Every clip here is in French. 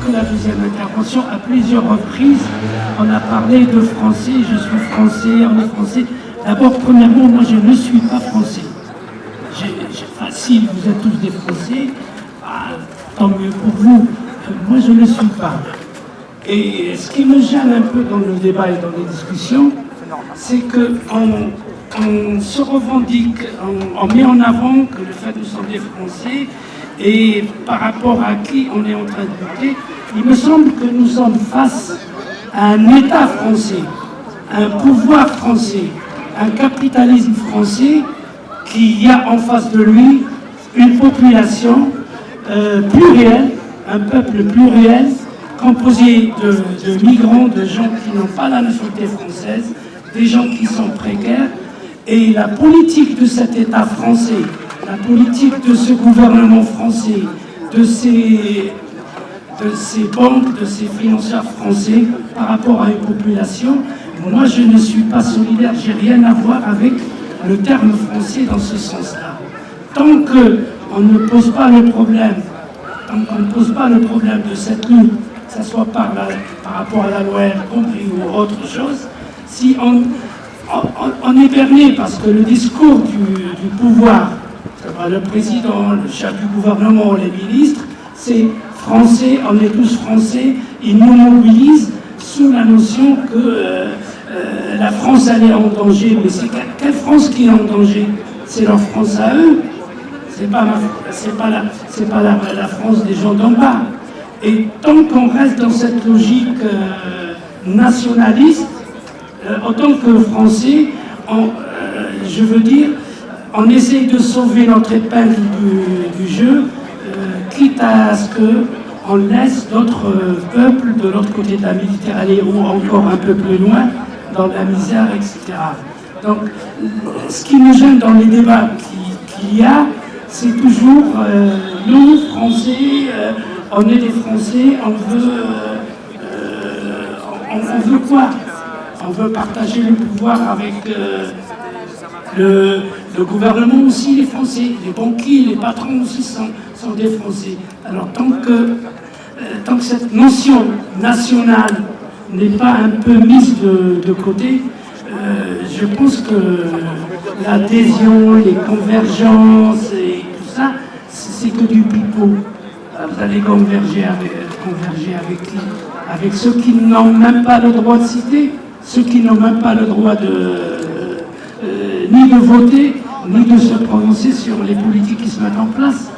Que la deuxième intervention, à plusieurs reprises, on a parlé de français, je suis français, on est français. D'abord, premièrement, moi je ne suis pas français. Enfin, si vous êtes tous des français, tant mieux pour vous. Moi je ne le suis pas. Et ce qui me gêne un peu dans le débat et dans les discussions, c'est qu'on se revendique, on met en avant que le fait que nous sommes des Français, et par rapport à qui on est en train de lutter, il me semble que nous sommes face à un État français, un pouvoir français, un capitalisme français qui a en face de lui une population plurielle, un peuple pluriel, composé de migrants, de gens qui n'ont pas la nationalité française, des gens qui sont précaires, et la politique de cet État français, la politique de ce gouvernement français, de ces banques, de ces financiers français par rapport à une population, moi je ne suis pas solidaire, j'ai rien à voir avec le terme français dans ce sens-là. Tant qu'on ne pose pas le problème, de cette lutte, que ce soit par rapport à la loi El Khomri ou autre chose, si on est berné parce que le discours du pouvoir, le président, le chef du gouvernement, les ministres, c'est français, on est tous français, ils nous mobilisent sous la notion que la France elle est en danger. Mais c'est quelle France qui est en danger? C'est leur France à eux, c'est pas la France des gens d'en bas. Et tant qu'on reste dans cette logique nationaliste, en tant que Français, je veux dire, on essaye de sauver notre épingle du jeu, quitte à ce qu'on laisse d'autres peuples de l'autre côté de la Méditerranée ou encore un peu plus loin, dans la misère, etc. Donc, ce qui nous gêne dans les débats qu'il y a, c'est toujours nous, Français, on est des Français, on veut quoi? On veut partager le pouvoir avec le gouvernement aussi, les Français, les banquiers, les patrons aussi sont des Français. Alors tant que cette notion nationale n'est pas un peu mise de côté, je pense que l'adhésion, les convergences et tout ça, c'est que du pipeau. Vous allez converger avec qui? Avec ceux qui n'ont même pas le droit de citer, ceux qui n'ont même pas le droit ni de voter, ni de se prononcer sur les politiques qui se mettent en place.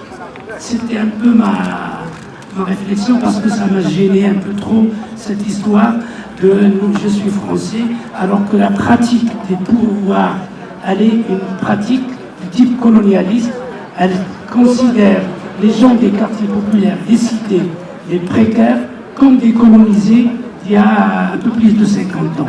C'était un peu ma réflexion, parce que ça m'a gêné un peu trop, cette histoire de « je suis français », alors que la pratique des pouvoirs, elle est une pratique du type colonialiste. Elle considère les gens des quartiers populaires, des cités, les précaires, comme des colonisés il y a un peu plus de 50 ans.